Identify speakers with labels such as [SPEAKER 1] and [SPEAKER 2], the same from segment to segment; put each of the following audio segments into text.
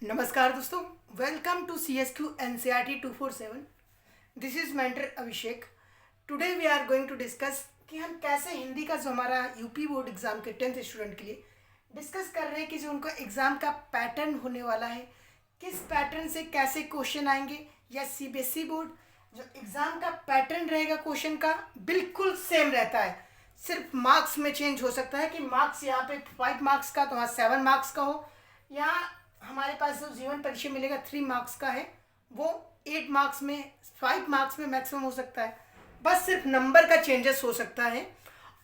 [SPEAKER 1] नमस्कार दोस्तों, welcome to CSQ NCERT 247। This is mentor Abhishek. Today we are going to discuss कि हम कैसे हिंदी का जो हमारा यूपी बोर्ड एग्ज़ाम के 10th स्टूडेंट के लिए डिस्कस कर रहे हैं कि जो उनका एग्ज़ाम का पैटर्न होने वाला है, किस पैटर्न से कैसे क्वेश्चन आएंगे। या CBSE बोर्ड जो एग्ज़ाम का पैटर्न रहेगा क्वेश्चन का बिल्कुल सेम रहता है, सिर्फ मार्क्स में चेंज हो सकता है कि मार्क्स यहाँ पे 5 मार्क्स का तो वहाँ 7 मार्क्स का हो। यहाँ हमारे पास जो जीवन परिचय मिलेगा 3 मार्क्स का है, वो 8 मार्क्स में 5 मार्क्स में मैक्सिमम हो सकता है। बस सिर्फ नंबर का चेंजेस हो सकता है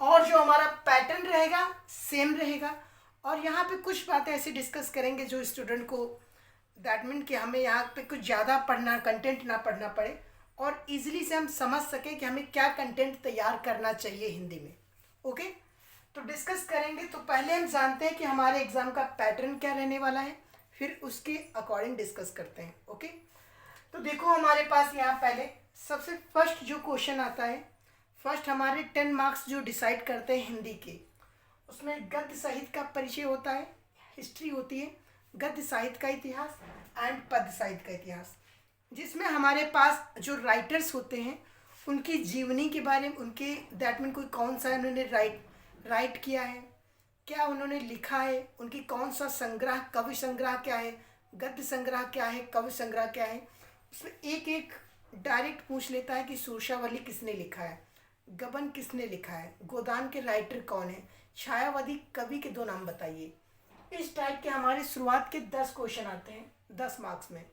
[SPEAKER 1] और जो हमारा पैटर्न रहेगा सेम रहेगा। और यहाँ पे कुछ बातें ऐसी डिस्कस करेंगे जो स्टूडेंट को दैट मीन कि हमें यहाँ पे कुछ ज़्यादा पढ़ना, कंटेंट ना पढ़ना पड़े और इजीली से हम समझ सकें कि हमें क्या कंटेंट तैयार करना चाहिए हिंदी में। ओके, तो डिस्कस करेंगे। तो पहले हम जानते हैं कि हमारे एग्ज़ाम का पैटर्न क्या रहने वाला है, फिर उसके अकॉर्डिंग डिस्कस करते हैं। ओके, तो देखो हमारे पास यहाँ पहले सबसे फर्स्ट जो क्वेश्चन आता है, फर्स्ट हमारे 10 मार्क्स जो डिसाइड करते हैं हिंदी के, उसमें गद्य साहित्य का परिचय होता है, हिस्ट्री होती है, गद्य साहित्य का इतिहास एंड पद्य साहित्य का इतिहास, जिसमें हमारे पास जो राइटर्स होते हैं उनकी जीवनी के बारे में, उनके दैट मीन कोई कौन सा उन्होंने राइट किया है, क्या उन्होंने लिखा है, उनकी कौन सा संग्रह, कवि संग्रह क्या है, गद्य संग्रह क्या है, कवि संग्रह क्या है। उसमें एक एक डायरेक्ट पूछ लेता है कि सूरशावली किसने लिखा है, गबन किसने लिखा है, गोदान के राइटर कौन है, छायावादी कवि के 2 नाम बताइए। इस टाइप के हमारे शुरुआत के 10 क्वेश्चन आते हैं 10 मार्क्स में,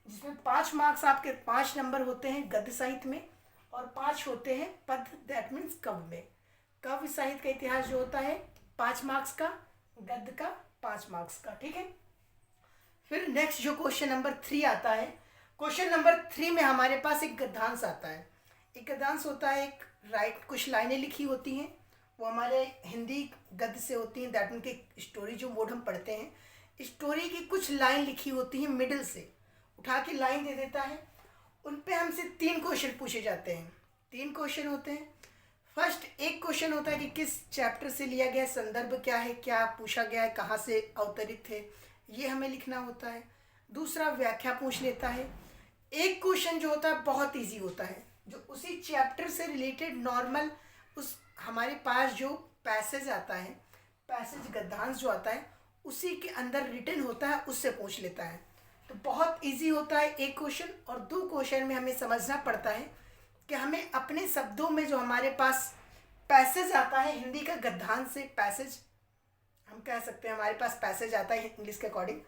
[SPEAKER 1] जिसमें 5 मार्क्स आपके 5 नंबर होते हैं गद्य साहित्य में और 5 होते हैं पद्य दैट मीन्स कवि में। कवि साहित्य का इतिहास जो होता है 5 मार्क्स का, गद्य का 5 मार्क्स का। ठीक है, फिर नेक्स्ट जो क्वेश्चन नंबर 3 आता है, क्वेश्चन नंबर 3 में हमारे पास एक गद्यांश आता है। एक गद्यांश होता है, एक कुछ लाइनें लिखी होती हैं, वो हमारे हिंदी गद्य से होती हैं, दैट मीन की स्टोरी जो मोड हम पढ़ते हैं, स्टोरी की कुछ लाइन लिखी होती है, मिडिल से उठा के लाइन दे देता है, उन पे हमसे 3 क्वेश्चन पूछे जाते हैं। 3 क्वेश्चन होते हैं। फर्स्ट एक क्वेश्चन होता है कि किस चैप्टर से लिया गया, संदर्भ क्या है, क्या पूछा गया है, कहाँ से अवतरित थे, ये हमें लिखना होता है। दूसरा व्याख्या पूछ लेता है। एक क्वेश्चन जो होता है बहुत इजी होता है, जो उसी चैप्टर से रिलेटेड नॉर्मल उस हमारे पास जो पैसेज आता है, पैसेज गद्यांश जो आता है उसी के अंदर रिटन होता है, उससे पूछ लेता है। तो बहुत इजी होता है एक क्वेश्चन। और 2 क्वेश्चन में हमें समझना पड़ता है कि हमें अपने शब्दों में जो हमारे पास पैसेज आता है हिंदी का गद्यांश से, पैसेज हम कह सकते हैं, हमारे पास पैसेज आता है इंग्लिश के अकॉर्डिंग,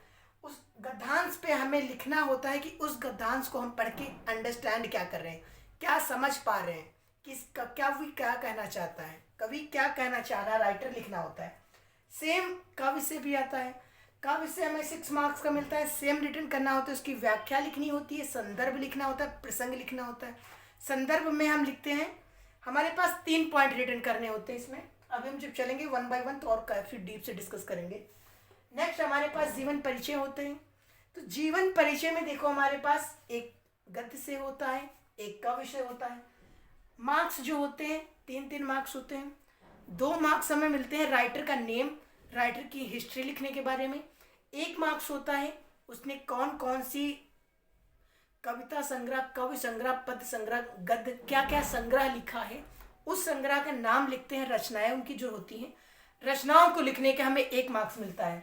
[SPEAKER 1] उस गद्यांश पे हमें लिखना होता है कि उस गद्यांश को हम पढ़ के अंडरस्टैंड क्या कर रहे हैं, क्या समझ पा रहे हैं, किस कवि क्या कहना चाहता है, कवि क्या कहना चाह रहा है, राइटर लिखना होता है। सेम कवि से भी आता है, कवि से हमें 6 मार्क्स का मिलता है, सेम रिटर्न करना होता है, उसकी व्याख्या लिखनी होती है, संदर्भ लिखना होता है, प्रसंग लिखना होता है। संदर्भ में हम लिखते हैं, हमारे पास 3 पॉइंट रिटर्न करने होते हैं इसमें। अभी हम जब चलेंगे 1 बाय 1 तो और काफ़ी डीप से डिस्कस करेंगे। नेक्स्ट हमारे पास जीवन परिचय होते हैं। तो जीवन परिचय में देखो हमारे पास एक गद्य से होता है, एक कवि से होता है। मार्क्स जो होते हैं 3-3 मार्क्स होते हैं। 2 मार्क्स हमें मिलते हैं राइटर का नेम, राइटर की हिस्ट्री लिखने के बारे में। 1 मार्क्स होता है उसने कौन कौन सी कविता संग्रह, कवि संग्रह, पद्य संग्रह, गद्य क्या क्या संग्रह लिखा है, उस संग्रह का नाम लिखते हैं। रचनाएं उनकी जो होती हैं, रचनाओं को लिखने के हमें 1 मार्क्स मिलता है।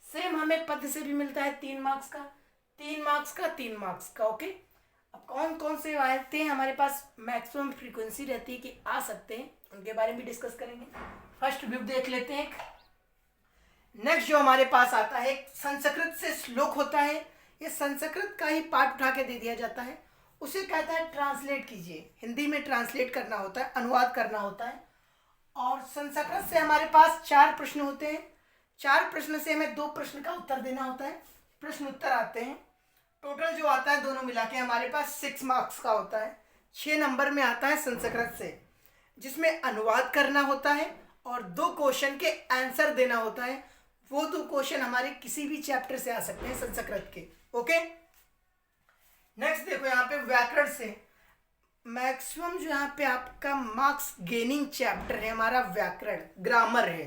[SPEAKER 1] सेम हमें पद्य से भी मिलता है 3 मार्क्स का, 3 मार्क्स का, 3 मार्क्स का। ओके, अब कौन कौन से आते हैं हमारे पास, मैक्सिमम फ्रीक्वेंसी रहती है कि आ सकते हैं, उनके बारे में भी डिस्कस करेंगे। फर्स्ट व्यू देख लेते हैं। नेक्स्ट जो हमारे पास आता है, संस्कृत से श्लोक होता है, ये संस्कृत का ही पार्ट उठा के दे दिया जाता है, उसे कहता है ट्रांसलेट कीजिए, हिंदी में ट्रांसलेट करना होता है, अनुवाद करना होता है। और संस्कृत से हमारे पास 4 प्रश्न होते हैं, 4 प्रश्न से हमें 2 प्रश्न का उत्तर देना होता है, प्रश्न उत्तर आते हैं। टोटल जो आता है दोनों मिला के हमारे पास 6 मार्क्स का होता है, 6 नंबर में आता है संस्कृत से, जिसमें अनुवाद करना होता है और 2 क्वेश्चन के आंसर देना होता है। वो 2 क्वेश्चन हमारे किसी भी चैप्टर से आ सकते हैं संस्कृत के। ओके, नेक्स्ट देखो यहाँ पे व्याकरण से मैक्सिमम जो यहाँ पे आपका मार्क्स गेनिंग चैप्टर है हमारा व्याकरण, ग्रामर है।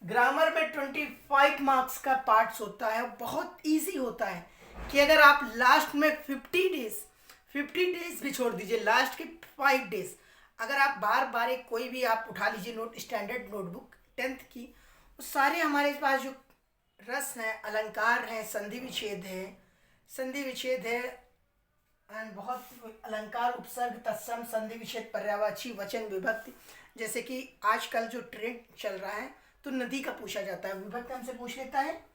[SPEAKER 1] ग्रामर में 25 मार्क्स का पार्ट्स होता है, बहुत इजी होता है कि अगर आप लास्ट में 50 डेज भी छोड़ दीजिए, लास्ट के 5 डेज अगर आप बार बार एक कोई भी आप उठा लीजिए नोट, स्टैंडर्ड नोटबुक 10th की, वो सारे हमारे पास जो रस हैं, अलंकार हैं, संधि विच्छेद है एंड बहुत अलंकार, उपसर्ग, तत्सम, संधि विच्छेद, पर्यायवाची, वचन, विभक्ति। जैसे कि आजकल जो ट्रेंड चल रहा है तो नदी का पूछा जाता है, विभक्ति हमसे पूछ लेता है,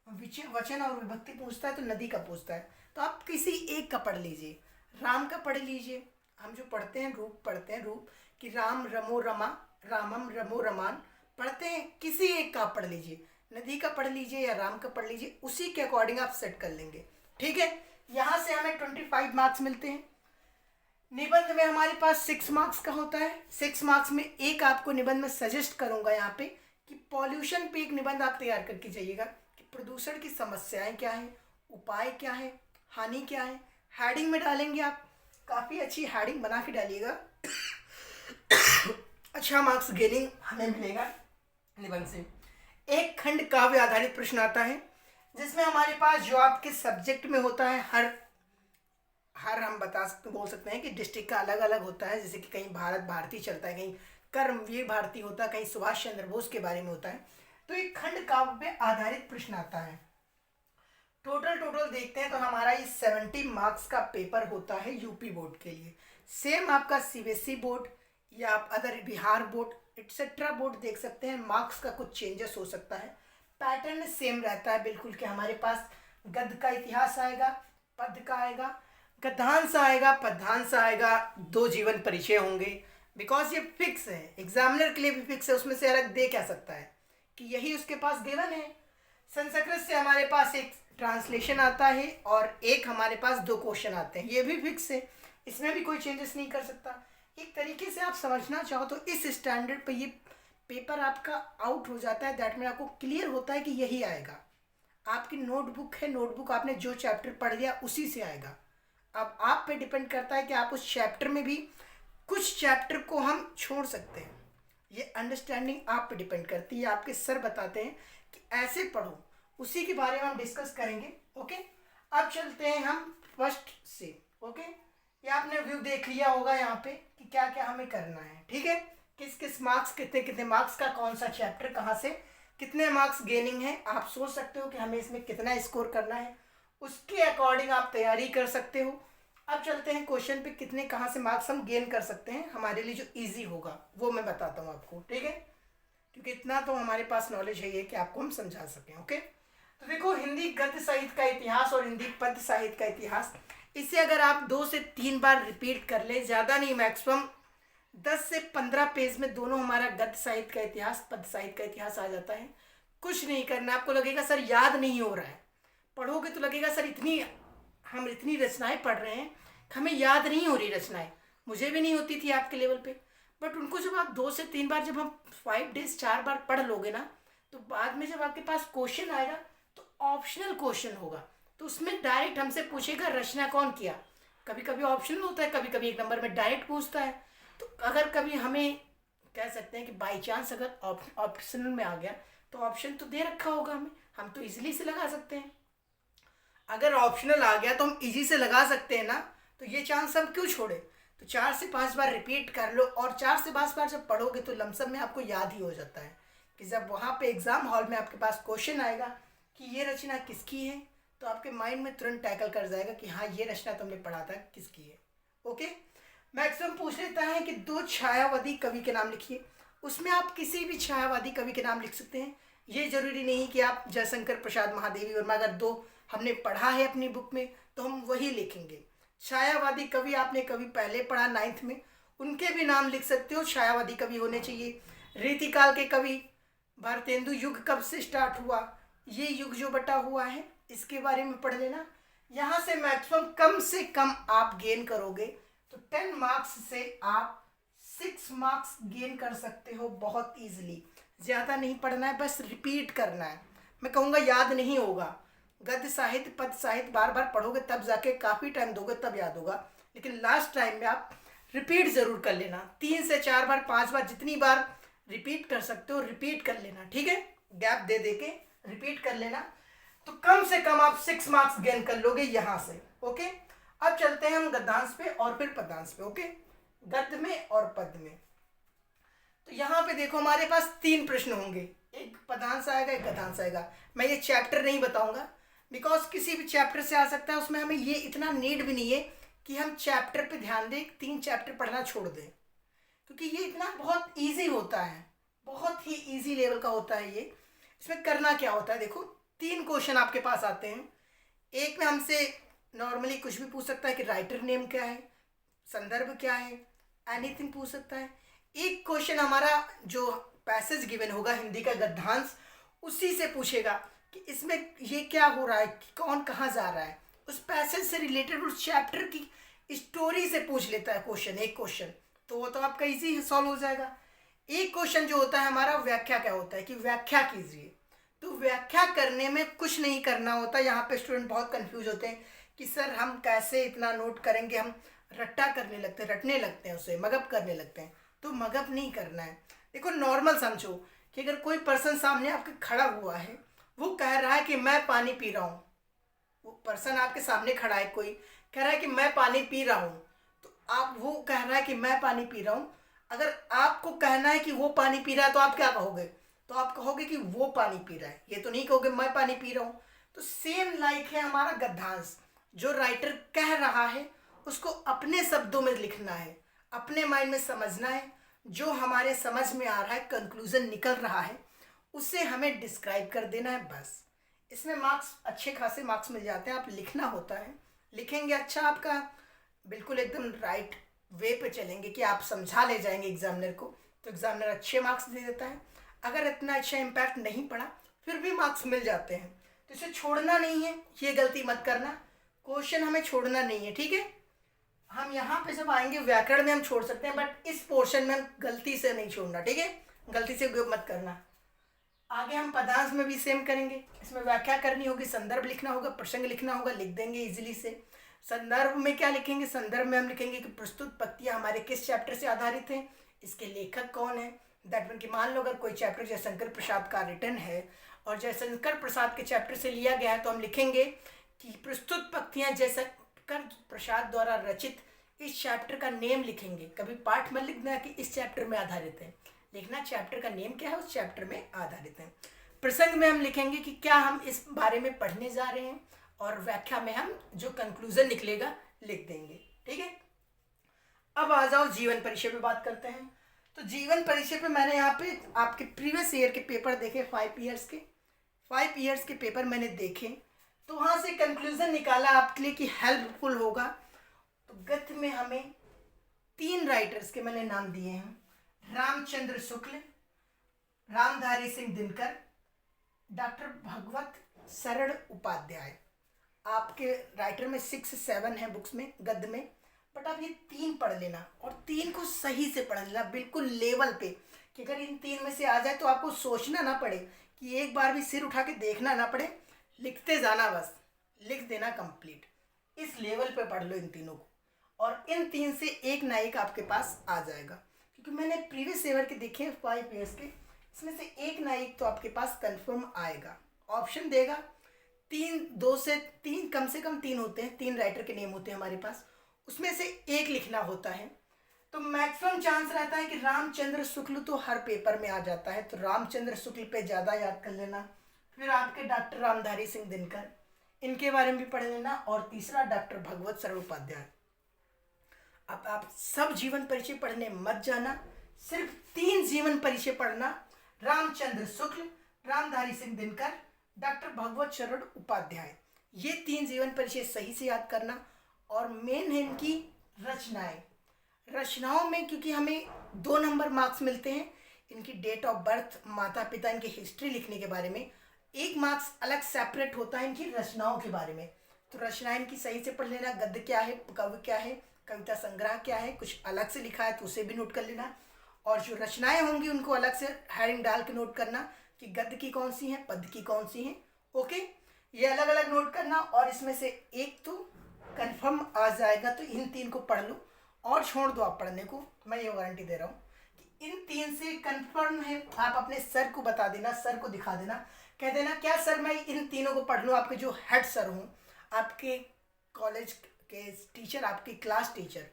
[SPEAKER 1] वचन और विभक्ति पूछता है तो नदी का पूछता है। तो आप किसी एक का पढ़ लीजिए, राम का पढ़ लीजिए। हम जो पढ़ते हैं रूप पढ़ते हैं, रूप कि राम रमो रमा, रामम रमो रमान पढ़ते हैं, किसी एक का पढ़ लीजिए, नदी का पढ़ लीजिए या राम का पढ़ लीजिए, उसी के अकॉर्डिंग आप सेट कर लेंगे। ठीक है, यहाँ से हमें 25 मार्क्स मिलते हैं। निबंध में हमारे पास 6 मार्क्स का होता है। 6 मार्क्स में एक आपको निबंध में सजेस्ट करूंगा यहाँ पे कि पॉल्यूशन पे एक निबंध आप तैयार करके जाइएगा कि प्रदूषण की समस्याएं क्या है, उपाय क्या है, हानि क्या है। हेडिंग में डालेंगे आप, काफ़ी अच्छी हेडिंग बना के डालिएगा। अच्छा मार्क्स गेनिंग हमें मिलेगा निबंध से। एक खंड काव्य आधारित प्रश्न आता है जिसमें हमारे पास जो आपके सब्जेक्ट में होता है, हर हम बोल सकते हैं कि डिस्ट्रिक्ट का अलग अलग होता है। जैसे कि कहीं भारत भारती चलता है, कहीं कर्मवीर भारती होता है, कहीं सुभाष चंद्र बोस के बारे में होता है। तो एक खंड काव्य पे आधारित प्रश्न आता है। टोटल देखते हैं तो हमारा ये 70 मार्क्स का पेपर होता है यूपी बोर्ड के लिए। सेम आपका सीबीएसई बोर्ड या आप other Bihar board etcetera board देख सकते हैं, मार्क्स का कुछ चेंजेस हो सकता है, पैटर्न सेम रहता है बिल्कुल। कि हमारे पास गद्य का इतिहास आएगा, पद्य का आएगा, गद्यांश आएगा, पद्यांश आएगा, 2 जीवन परिचय होंगे। बिकॉज ये फिक्स है, एग्जामिनर के लिए भी फिक्स है, उसमें से अलग दे क्या सकता है कि यही उसके पास गिवन है। संस्कृत से हमारे पास एक ट्रांसलेशन आता है और एक हमारे पास 2 क्वेश्चन आते हैं, ये भी फिक्स है, इसमें भी कोई चेंजेस नहीं कर सकता। एक तरीके से आप समझना चाहो तो इस स्टैंडर्ड पे ये पेपर आपका आउट हो जाता है। दैट में आपको क्लियर होता है कि यही आएगा। आपकी नोटबुक है, नोटबुक आपने जो चैप्टर पढ़ लिया उसी से आएगा। अब आप पे डिपेंड करता है कि आप उस चैप्टर में भी कुछ चैप्टर को हम छोड़ सकते हैं, ये अंडरस्टैंडिंग आप पे डिपेंड करती है। आपके सर बताते हैं कि ऐसे पढ़ो, उसी के बारे में हम डिस्कस करेंगे। ओके, अब चलते हैं हम फर्स्ट से। ओके, ये आपने व्यू देख लिया होगा यहाँ पे कि क्या क्या हमें करना है। ठीक है, किस किस मार्क्स, कितने कितने मार्क्स का कौन सा चैप्टर कहाँ से कितने मार्क्स गेनिंग है। आप सोच सकते हो कि हमें इसमें कितना स्कोर करना है, उसके अकॉर्डिंग आप तैयारी कर सकते हो। अब चलते हैं क्वेश्चन पे, कितने कहाँ से मार्क्स हम गेन कर सकते हैं हमारे लिए जो इजी होगा वो मैं बताता हूँ आपको। ठीक है, क्योंकि इतना तो हमारे पास नॉलेज है ये कि आपको हम समझा सकें। ओके, तो देखो, हिंदी गद्य साहित्य का इतिहास और हिंदी पद्य साहित्य का इतिहास, इसे अगर आप 2 से 3 बार रिपीट कर ले, ज़्यादा नहीं, मैक्सिमम 10 से 15 पेज में दोनों हमारा गद्य साहित्य का इतिहास, पद्य साहित्य का इतिहास आ जाता है। कुछ नहीं करना, आपको लगेगा सर याद नहीं हो रहा है, पढ़ोगे तो लगेगा सर हम इतनी रचनाएं पढ़ रहे हैं, हमें याद नहीं हो रही रचनाएं। मुझे भी नहीं होती थी आपके लेवल पे, बट उनको जब आप 2 से 3 बार, जब हम 5 डेज 4 बार पढ़ लोगे ना, तो बाद में जब आपके पास क्वेश्चन आएगा तो ऑप्शनल क्वेश्चन होगा, तो उसमें डायरेक्ट हमसे पूछेगा रचना कौन किया। कभी कभी ऑप्शनल होता है, कभी कभी 1 नंबर में डायरेक्ट पूछता है। तो अगर कभी हमें कह सकते हैं कि बाई चांस अगर ऑप्शनल में आ गया तो ऑप्शन तो दे रखा होगा हमें, हम तो इजीली से लगा सकते हैं। अगर ऑप्शनल आ गया तो हम इजी से लगा सकते हैं ना, तो ये चांस हम क्यों छोड़े। तो 4 से 5 बार रिपीट कर लो, और 4 से 5 बार जब पढ़ोगे तो लमसम में आपको याद ही हो जाता है कि जब वहाँ पे एग्ज़ाम हॉल में आपके पास क्वेश्चन आएगा कि ये रचना किसकी है, तो आपके माइंड में तुरंत टैकल कर जाएगा कि हाँ ये रचना तुमने पढ़ा था, किसकी है। ओके, मैक्सिमम पूछ लेता है कि 2 छायावादी कवि के नाम लिखिए, उसमें आप किसी भी छायावादी कवि के नाम लिख सकते हैं। ये जरूरी नहीं कि आप जयशंकर प्रसाद, महादेवी वर्मा, अगर 2 हमने पढ़ा है अपनी बुक में तो हम वही लिखेंगे। छायावादी कवि आपने कवि पहले पढ़ा 9th में, उनके भी नाम लिख सकते हो, छायावादी कवि होने चाहिए। रीतिकाल के कवि, भारतेंदु युग कब से स्टार्ट हुआ, ये युग जो बटा हुआ है इसके बारे में पढ़ लेना। यहाँ से मैक्सिमम कम से कम आप गेन करोगे तो 10 मार्क्स से आप 6 मार्क्स गेन कर सकते हो बहुत ईजिली। ज़्यादा नहीं पढ़ना है, बस रिपीट करना है। मैं कहूँगा याद नहीं होगा, गद्य साहित्य पद्य साहित्य बार बार पढ़ोगे तब जाके, काफ़ी टाइम दोगे तब याद होगा, लेकिन लास्ट टाइम में आप रिपीट ज़रूर कर लेना। 3 से 4 बार 5 बार जितनी बार रिपीट कर सकते हो रिपीट कर लेना। ठीक है, गैप दे दे के रिपीट कर लेना, तो कम से कम आप 6 मार्क्स गेन कर लोगे यहाँ से। ओके, अब चलते हैं हम गद्यांश पे और फिर पदांश पे। ओके, गद्य में और पद में। तो यहाँ पे देखो हमारे पास 3 प्रश्न होंगे, एक पदांश आएगा, एक गद्यांश आएगा। मैं ये चैप्टर नहीं बताऊंगा बिकॉज किसी भी चैप्टर से आ सकता है, उसमें हमें ये इतना नीड भी नहीं है कि हम चैप्टर पे ध्यान दें, 3 चैप्टर पढ़ना छोड़ दें, क्योंकि ये इतना बहुत ईजी होता है, बहुत ही ईजी लेवल का होता है ये। इसमें करना क्या होता है, देखो 3 क्वेश्चन आपके पास आते हैं। एक में हमसे नॉर्मली कुछ भी पूछ सकता है कि राइटर नेम क्या है, संदर्भ क्या है, एनीथिंग पूछ सकता है। एक क्वेश्चन हमारा जो पैसेज गिवन होगा हिंदी का गद्यांश, उसी से पूछेगा कि इसमें ये क्या हो रहा है, कि कौन कहाँ जा रहा है, उस पैसेज से रिलेटेड उस चैप्टर की स्टोरी से पूछ लेता है क्वेश्चन, एक क्वेश्चन। तो वो तो आपका इजी सॉल्व हो जाएगा। एक क्वेश्चन जो होता है हमारा व्याख्या क्या होता है कि व्याख्या कीजिए। तो व्याख्या करने में कुछ नहीं करना होता। यहाँ पे स्टूडेंट बहुत कंफ्यूज होते हैं कि सर हम कैसे इतना नोट करेंगे, हम रट्टा करने लगते हैं, रटने लगते हैं, उसे मगअप करने लगते हैं। तो मगअप नहीं करना है। देखो नॉर्मल समझो कि अगर कोई पर्सन सामने आपके खड़ा हुआ है, वो कह रहा है कि मैं पानी पी रहा हूँ, वो पर्सन आपके सामने खड़ा है, कोई कह रहा है कि मैं पानी पी रहा हूँ, तो आप, वो कह रहा है कि मैं पानी पी रहा हूँ, अगर आपको कहना है कि वो पानी पी रहा है तो आप क्या कहोगे, तो आप कहोगे कि वो पानी पी रहा है, ये तो नहीं कहोगे मैं पानी पी रहा हूँ। तो सेम लाइक है हमारा गद्यांश, जो राइटर कह रहा है उसको अपने शब्दों में लिखना है, अपने माइंड में समझना है, जो हमारे समझ में आ रहा है, कंक्लूजन निकल रहा है, उसे हमें डिस्क्राइब कर देना है, बस। इसमें मार्क्स, अच्छे खासे मार्क्स मिल जाते हैं। आप लिखना होता है, लिखेंगे अच्छा, आपका बिल्कुल एकदम राइट वे पे चलेंगे कि आप समझा ले जाएंगे एग्जामिनर को, तो एग्जामिनर अच्छे मार्क्स दे देता है। अगर इतना अच्छा इम्पैक्ट नहीं पड़ा फिर भी मार्क्स मिल जाते हैं। तो इसे छोड़ना नहीं है, ये गलती मत करना, क्वेश्चन हमें छोड़ना नहीं है, ठीक है। हम यहाँ पे जब आएंगे व्याकरण में हम छोड़ सकते हैं, बट इस पोर्शन में हम गलती से नहीं छोड़ना, ठीक है, गलती से मत करना। आगे हम पदांश में भी सेम करेंगे, इसमें व्याख्या करनी होगी, संदर्भ लिखना होगा, प्रसंग लिखना होगा, लिख देंगे इजीली से। संदर्भ में क्या लिखेंगे, संदर्भ में हम लिखेंगे कि प्रस्तुत पंक्तियाँ हमारे किस चैप्टर से आधारित हैं, इसके लेखक कौन है। दैट मीन कि मान लो अगर कोई चैप्टर जयशंकर प्रसाद का रिटर्न है और जयशंकर प्रसाद के चैप्टर से लिया गया है, तो हम लिखेंगे कि प्रस्तुत पंक्तियाँ जयशंकर प्रसाद द्वारा रचित, इस चैप्टर का नेम लिखेंगे। कभी पाठ में लिखना कि इस चैप्टर में आधारित है, लिखना चैप्टर का नेम क्या है, उस चैप्टर में आधारित है। प्रसंग में हम लिखेंगे कि क्या हम इस बारे में पढ़ने जा रहे हैं, और व्याख्या में हम जो कंक्लूजन निकलेगा लिख देंगे, ठीक है। अब आ जाओ जीवन परिचय पे बात करते हैं। तो जीवन परिचय पे मैंने यहाँ पे आपके प्रीवियस ईयर के पेपर देखे, 5 ईयर्स के पेपर मैंने देखे, तो वहाँ से कंक्लूजन निकाला आपके लिए कि हेल्पफुल होगा। तो गद्य में हमें 3 राइटर्स के मैंने नाम दिए हैं, रामचंद्र शुक्ल, रामधारी सिंह दिनकर, डॉक्टर भगवत शरण उपाध्याय। आपके राइटर में 6-7 है बुक्स में, गद्य में, बट आप ये 3 पढ़ लेना, और 3 को सही से पढ़ लेना, बिल्कुल लेवल पे, कि अगर इन 3 में से आ जाए तो आपको सोचना ना पड़े, कि एक बार भी सिर उठा के देखना ना पड़े, लिखते जाना, बस लिख देना कंप्लीट। इस लेवल पे पढ़ लो इन तीनों को, और इन 3 से एक ना एक आपके पास आ जाएगा, क्योंकि मैंने प्रीवियस ईयर के देखे 5 ईयर्स के, इसमें से एक ना एक तो आपके पास कंफर्म आएगा। ऑप्शन देगा 3, 2 से 3, कम से कम 3 होते हैं, 3 राइटर के नेम होते हैं हमारे पास, उसमें से एक लिखना होता है। तो मैक्सिमम चांस रहता है कि रामचंद्र शुक्ल तो हर पेपर में आ जाता है, तो रामचंद्र शुक्ल पे ज़्यादा याद कर लेना। फिर आपके डॉक्टर रामधारी सिंह दिनकर, इनके बारे में भी पढ़ लेना, और तीसरा डॉक्टर भगवत शरण उपाध्याय। अब आप सब जीवन परिचय पढ़ने मत जाना, सिर्फ 3 जीवन परिचय पढ़ना, रामचंद्र शुक्ल, रामधारी सिंह दिनकर, डॉक्टर भगवत शरण उपाध्याय, ये 3 जीवन परिचय सही से याद करना। और मेन है इनकी रचनाओं में, क्योंकि हमें 2 नंबर मार्क्स मिलते हैं, इनकी डेट ऑफ बर्थ, माता पिता, इनकी हिस्ट्री लिखने के बारे में, 1 मार्क्स अलग सेपरेट होता है इनकी रचनाओं के बारे में। तो रचनाएं इनकी सही से पढ़ लेना, गद्य क्या है, कवि क्या है, कविता संग्रह क्या है, कुछ अलग से लिखा है तो उसे भी नोट कर लेना, और जो रचनाएं होंगी उनको अलग से हेडिंग डाल के नोट करना कि गद्य की कौन सी हैं, पद्य की कौन सी हैं। ओके, ये अलग अलग नोट करना, और इसमें से एक तो कंफर्म आ जाएगा, तो इन 3 को पढ़ लो, और छोड़ दो आप पढ़ने को, मैं ये गारंटी दे रहा हूँ इन 3 से कंफर्म है, आप अपने सर को बता देना, सर को दिखा देना, कह देना क्या सर मैं इन तीनों को पढ़ लूँ। आपके जो हेड सर हों, आपके कॉलेज के टीचर, आपके क्लास टीचर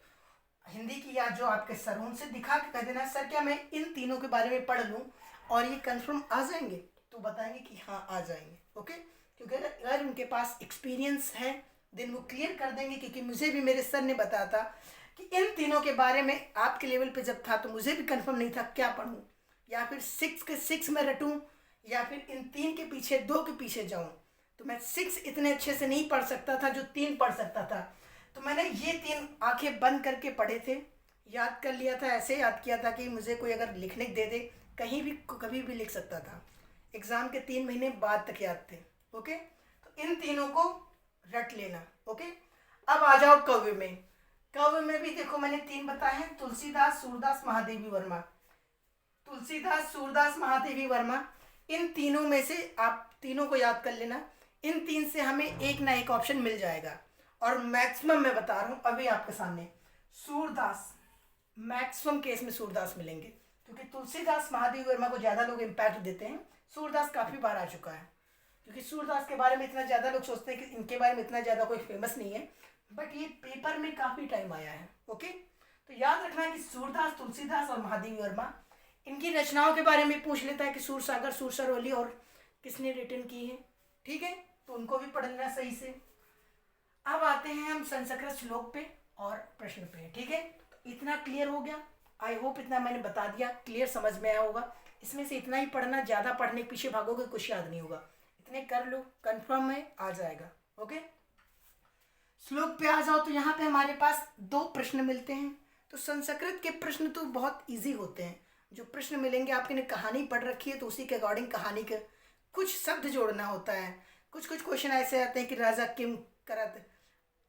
[SPEAKER 1] हिंदी की या जो आपके सर हों, उनसे दिखा के कह देना सर क्या मैं इन तीनों के बारे में पढ़ लूँ और ये कंफर्म आ जाएंगे, तो बताएंगे कि हाँ आ जाएंगे। ओके, क्योंकि अगर उनके पास एक्सपीरियंस है देन वो क्लियर कर देंगे। क्योंकि मुझे भी मेरे सर ने बताया था कि इन तीनों के बारे में आपके लेवल पे जब था तो मुझे भी कंफर्म नहीं था क्या पढ़ूँ, या फिर 6 के 6 में रटूँ या फिर इन 3 के पीछे 2 के पीछे जाऊँ। तो मैं 6 इतने अच्छे से नहीं पढ़ सकता था जो 3 पढ़ सकता था। तो मैंने ये 3 आंखें बंद करके पढ़े थे, याद कर लिया था, ऐसे याद किया था कि मुझे कोई अगर लिखने दे दे कहीं भी कभी भी लिख सकता था। एग्ज़ाम के 3 महीने बाद तक याद थे। ओके, तो इन तीनों को रट लेना। ओके, अब आ जाओ काव्य में। काव्य में भी देखो मैंने 3 बताए हैं, तुलसीदास, सूरदास, महादेवी वर्मा। तुलसीदास, सूरदास, महादेवी वर्मा, इन तीनों में से आप तीनों को याद कर लेना। इन 3 से हमें एक ना एक ऑप्शन मिल जाएगा। और मैक्सिमम मैं बता रहा हूँ अभी आपके सामने, सूरदास, मैक्सिमम केस में सूरदास मिलेंगे। क्योंकि तुलसीदास, महादेवी वर्मा को ज़्यादा लोग इम्पैक्ट देते हैं, सूरदास काफ़ी बार आ चुका है। क्योंकि सूरदास के बारे में इतना ज़्यादा लोग सोचते हैं कि इनके बारे में इतना ज़्यादा कोई फेमस नहीं है, बट ये पेपर में काफ़ी टाइम आया है। ओके, तो याद रखना कि सूरदास, तुलसीदास और महादेवी वर्मा, इनकी रचनाओं के बारे में पूछ लेता है कि सूरसागर, सूरसरवली और किसने रिटर्न की है। ठीक है, तो उनको भी पढ़ लेना सही से। अब आते हैं हम संस्कृत श्लोक पे और प्रश्न पे। ठीक है, तो इतना क्लियर हो गया। आई होप इतना मैंने बता दिया क्लियर समझ में आया होगा। इसमें से इतना ही पढ़ना, ज़्यादा पढ़ने के पीछे भागोगे कुछ याद नहीं होगा। इतने कर लो, कंफर्म है आ जाएगा। ओके, श्लोक पे आ जाओ। तो यहाँ पे हमारे पास 2 प्रश्न मिलते हैं। तो संस्कृत के प्रश्न तो बहुत इजी होते हैं। जो प्रश्न मिलेंगे, आपने कहानी पढ़ रखी है तो उसी के अकॉर्डिंग कहानी के कुछ शब्द जोड़ना होता है। कुछ कुछ क्वेश्चन ऐसे आते हैं कि राजा किम करत,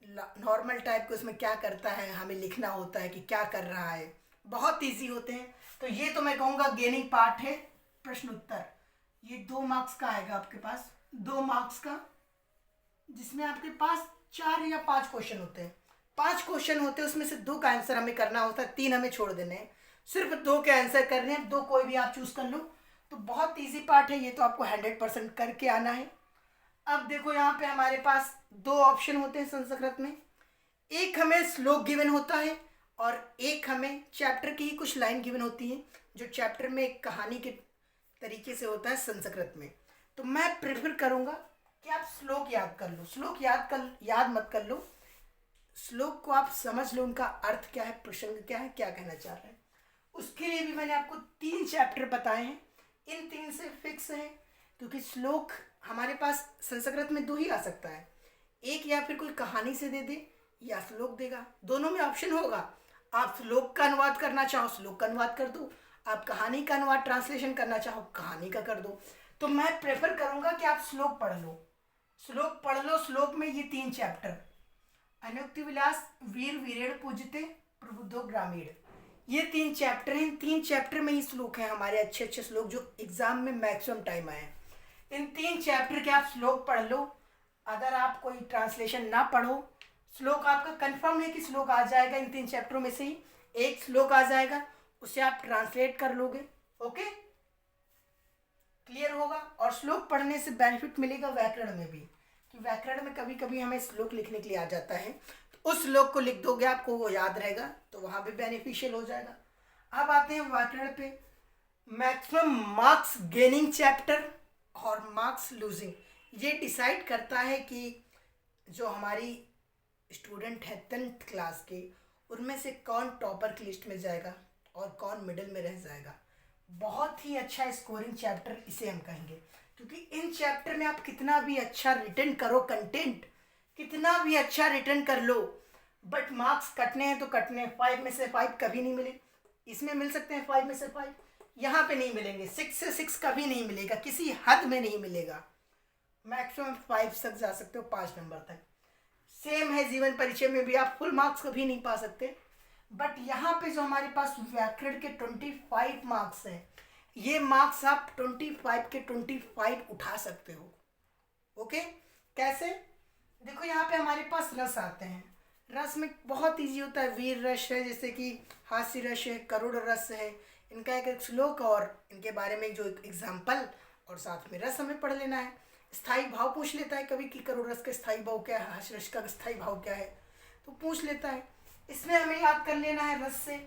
[SPEAKER 1] नॉर्मल टाइप के, उसमें क्या करता है हमें लिखना होता है कि क्या कर रहा है। बहुत इजी होते हैं। तो ये तो मैं कहूँगा गेनिंग पार्ट है। प्रश्न उत्तर ये 2 मार्क्स का आएगा आपके पास, 2 मार्क्स का, जिसमें आपके पास 4 या 5 क्वेश्चन होते हैं। 5 क्वेश्चन होते हैं, उसमें से 2 का आंसर हमें करना होता है, 3 हमें छोड़ देने हैं। सिर्फ 2 के आंसर करने हैं, 2 कोई भी आप चूज कर लो। तो बहुत इजी पार्ट है ये, तो आपको 100% करके आना है। अब देखो यहाँ पे हमारे पास 2 ऑप्शन होते हैं संस्कृत में। एक हमें श्लोक गिवन होता है और एक हमें चैप्टर की ही कुछ लाइन गिवन होती है, जो चैप्टर में एक कहानी के तरीके से होता है संस्कृत में। तो मैं प्रेफर करूँगा कि आप श्लोक याद कर लो। श्लोक याद मत कर लो, श्लोक को आप समझ लो, उनका अर्थ क्या है, प्रसंग क्या है, क्या कहना चाह रहे हैं। उसके लिए भी मैंने आपको 3 चैप्टर बताए हैं। इन 3 से फिक्स है, क्योंकि श्लोक हमारे पास संस्कृत में 2 ही आ सकता है। एक या फिर कोई कहानी से दे दे या श्लोक देगा, दोनों में ऑप्शन होगा। आप श्लोक का अनुवाद करना चाहो श्लोक का अनुवाद कर दो, आप कहानी का अनुवाद ट्रांसलेशन करना चाहो कहानी का कर दो। तो मैं प्रेफर करूँगा कि आप श्लोक पढ़ लो, श्लोक पढ़ लो। श्लोक में ये 3 चैप्टर, अनुक्ति विलास, वीर वीरेण पूजते, प्रबुद्धो ग्रामीण, ये 3 चैप्टर हैं। इन 3 चैप्टर में ही श्लोक हैं हमारे, अच्छे अच्छे श्लोक जो एग्जाम में मैक्सिमम टाइम आए हैं। इन 3 चैप्टर के आप श्लोक पढ़ लो। अगर आप कोई ट्रांसलेशन ना पढ़ो, श्लोक आपका कंफर्म है कि श्लोक आ जाएगा। इन 3 चैप्टरों में से ही एक श्लोक आ जाएगा, उसे आप ट्रांसलेट कर लोगे। ओके, क्लियर होगा। और श्लोक पढ़ने से बेनिफिट मिलेगा व्याकरण में भी, कि व्याकरण में कभी कभी हमें श्लोक लिखने के लिए आ जाता है, तो उस श्लोक को लिख दोगे, आपको वो याद रहेगा, तो वहाँ भी बेनिफिशियल हो जाएगा। अब आते हैं व्याकरण पे। मैक्सिमम मार्क्स गेनिंग चैप्टर और मार्क्स लूजिंग, ये डिसाइड करता है कि जो हमारी स्टूडेंट है 10th क्लास के, उनमें से कौन टॉपर की लिस्ट में जाएगा और कौन मिडिल में रह जाएगा। बहुत ही अच्छा स्कोरिंग चैप्टर इसे हम कहेंगे, क्योंकि इन चैप्टर में आप कितना भी अच्छा रिटर्न करो, कंटेंट कितना भी अच्छा रिटर्न कर लो, बट मार्क्स कटने हैं तो कटने हैं। 5 में से 5 कभी नहीं मिले, इसमें मिल सकते हैं 5 में से 5, यहाँ पे नहीं मिलेंगे। 6 से 6 कभी नहीं मिलेगा, किसी हद में नहीं मिलेगा। मैक्सिमम 5 तक जा सकते हो, 5 नंबर तक। सेम है जीवन परिचय में भी, आप फुल मार्क्स कभी नहीं पा सकते। बट यहाँ पे जो हमारे पास व्याकरण के 25 मार्क्स हैं, ये मार्क्स आप 25 के 25 उठा सकते हो। ओके, कैसे? देखो यहाँ पे हमारे पास रस आते हैं। रस में बहुत इजी होता है, वीर रस है, जैसे कि हास्य रस है, करुण रस है, इनका एक श्लोक और इनके बारे में जो एक एग्जाम्पल और साथ में रस हमें पढ़ लेना है। स्थायी भाव पूछ लेता है कभी कि करोड़ रस का स्थायी भाव क्या है, हर्ष रस का स्थायी भाव क्या है, तो पूछ लेता है। इसमें हमें याद कर लेना है रस से।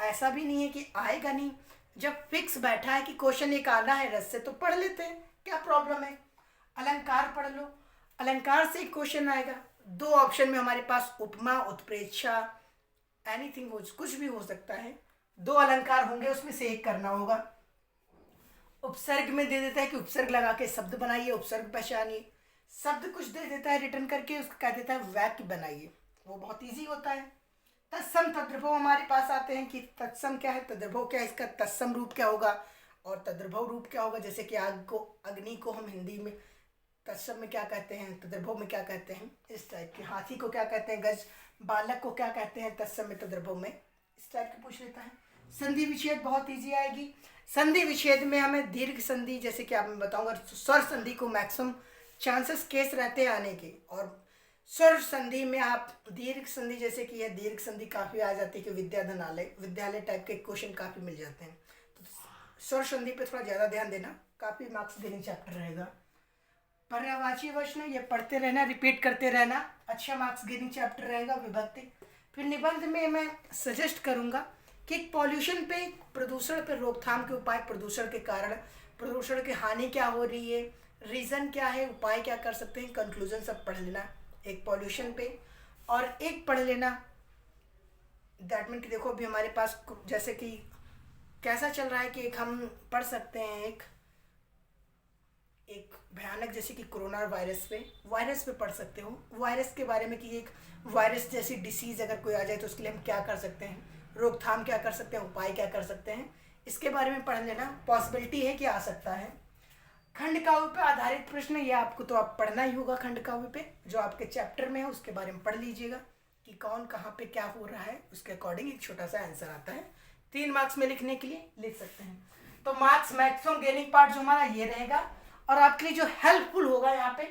[SPEAKER 1] ऐसा भी नहीं है कि आएगा नहीं, जब फिक्स बैठा है कि क्वेश्चन एक आना है रस से तो पढ़ लेते हैं, क्या प्रॉब्लम है। अलंकार पढ़ लो, अलंकार से एक क्वेश्चन आएगा। दो ऑप्शन में हमारे पास उपमा, उत्प्रेक्षा, एनीथिंग हो, कुछ भी हो सकता है। दो अलंकार होंगे, उसमें से एक करना होगा। उपसर्ग में दे देता है कि उपसर्ग लगा के शब्द बनाइए, उपसर्ग पहचानिए। शब्द कुछ दे देता है रिटर्न करके, उसको कह देता है वाक्य बनाइए, वो बहुत इजी होता है। तत्सम तद्भव हमारे पास आते हैं कि तत्सम क्या है, तद्भव क्या है, इसका तत्सम रूप क्या होगा और तद्भव रूप क्या होगा। जैसे कि आग को, अग्नि को हम हिंदी में तत्सम में क्या कहते हैं, तद्भव में क्या कहते हैं, इस टाइप के। हाथी को क्या कहते हैं, गज। बालक को क्या कहते हैं तत्सम में, तद्भव में, इस टाइप के पूछ लेता है। संधि विच्छेद बहुत ईजी आएगी। संधि विच्छेद में हमें दीर्घ संधि, जैसे कि आप मैं बताऊंगा, स्वर संधि को मैक्सिमम चांसेस केस रहते हैं आने के, और स्वर संधि में आप दीर्घ संधि, जैसे कि यह दीर्घ संधि काफ़ी आ जाती है कि विद्यालय टाइप के क्वेश्चन काफ़ी मिल जाते हैं। तो स्वर संधि पे थोड़ा ज़्यादा ध्यान देना, काफ़ी मार्क्स गेनिंग चैप्टर रहेगा। पर्यायवाची वचन ये पढ़ते रहना, रिपीट करते रहना, अच्छा मार्क्स गेनिंग चैप्टर रहेगा। विभक्ति, फिर निबंध में मैं सजेस्ट करूँगा कि पॉल्यूशन पे, प्रदूषण पे रोकथाम के उपाय, प्रदूषण के कारण, प्रदूषण की हानि क्या हो रही है, रीज़न क्या है, उपाय क्या कर सकते हैं, कंक्लूजन सब पढ़ लेना। एक पॉल्यूशन पे और एक पढ़ लेना दैट मीन कि देखो अभी हमारे पास जैसे कि कैसा चल रहा है कि एक हम पढ़ सकते हैं एक भयानक, जैसे कि कोरोना वायरस पे पढ़ सकते हो। वायरस के बारे में कि एक वायरस जैसी डिसीज़ अगर कोई आ जाए तो उसके लिए हम क्या कर सकते हैं, रोकथाम क्या कर सकते हैं, उपाय क्या कर सकते हैं, इसके बारे में पढ़ लेना। पॉसिबिलिटी है कि आ सकता है। खंड काव्य पे आधारित प्रश्न, ये आपको तो आप पढ़ना ही होगा। खंड काव्य पे जो आपके चैप्टर में है उसके बारे में पढ़ लीजिएगा कि कौन कहाँ पे क्या हो रहा है, उसके अकॉर्डिंग एक छोटा सा आंसर आता है। 3 मार्क्स में लिखने के लिए लिख सकते हैं। तो मार्क्स मैक्सिमम गेनिंग पार्ट जो हमारा ये रहेगा, और आपके लिए जो हेल्पफुल होगा यहाँ पे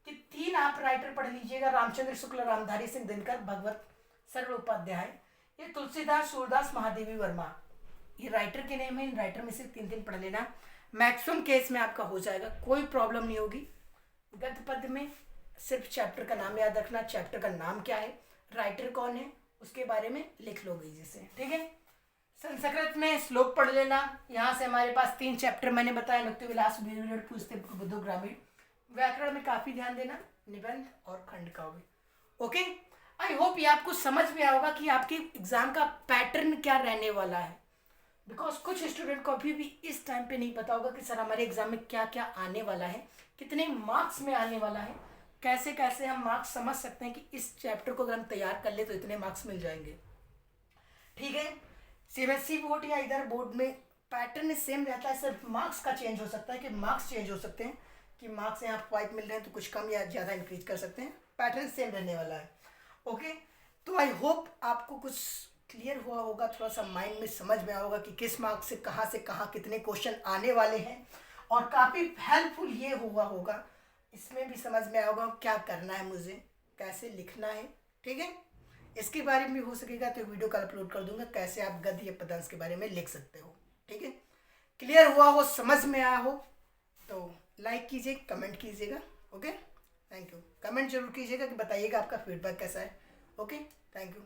[SPEAKER 1] कि 3 आप राइटर पढ़ लीजिएगा। रामचंद्र शुक्ल, रामधारी सिंह दिनकर, भगवत सरल उपाध्याय, ये तुलसीदास, सूरदास, महादेवी वर्मा, ये राइटर के नेम है। इन राइटर में से 3 पढ़ लेना, मैक्सिमम केस में आपका हो जाएगा, कोई प्रॉब्लम नहीं होगी। गद्य पद्य में सिर्फ चैप्टर का नाम याद रखना, चैप्टर का नाम क्या है, राइटर कौन है, उसके बारे में लिख लोगे जैसे, ठीक है। संस्कृत में श्लोक पढ़ लेना। यहाँ से हमारे पास 3 चैप्टर मैंने बताया, नुक्ते विलास, पूछते बुद्धो ग्रामीण। व्याकरण में काफ़ी ध्यान देना, निबंध और खंड काव्य। ओके, आई होप ये आपको समझ में आएगा कि आपके एग्जाम का पैटर्न क्या रहने वाला है। बिकॉज कुछ स्टूडेंट को अभी भी इस टाइम पे नहीं पता होगा कि सर हमारे एग्जाम में क्या क्या आने वाला है, कितने मार्क्स में आने वाला है, कैसे कैसे हम मार्क्स समझ सकते हैं कि इस चैप्टर को अगर हम तैयार कर ले तो इतने मार्क्स मिल जाएंगे, ठीक है। सीबीएसई बोर्ड या इधर बोर्ड में पैटर्न सेम रहता है, सिर्फ मार्क्स का चेंज हो सकता है कि मार्क्स चेंज हो सकते हैं कि मार्क्स यहाँ 5 मिल रहे हैं तो कुछ कम या ज़्यादा इंक्रीज कर सकते हैं, पैटर्न सेम रहने वाला है। ओके, तो आई होप आपको कुछ क्लियर हुआ होगा, थोड़ा सा माइंड में समझ में आया होगा कि किस मार्क्स से कहाँ कितने क्वेश्चन आने वाले हैं, और काफ़ी हेल्पफुल ये हुआ होगा। इसमें भी समझ में आया होगा क्या करना है मुझे, कैसे लिखना है, ठीक है। इसके बारे में हो सकेगा तो वीडियो कल अपलोड कर दूंगा, कैसे आप गद्य या पद्यांश के बारे में लिख सकते हो, ठीक है। क्लियर हुआ हो, समझ में आया हो तो लाइक कीजिए, कमेंट कीजिएगा। Okay, thank you. कमेंट जरूर कीजिएगा कि बताइएगा आपका फीडबैक कैसा है। Okay, thank you.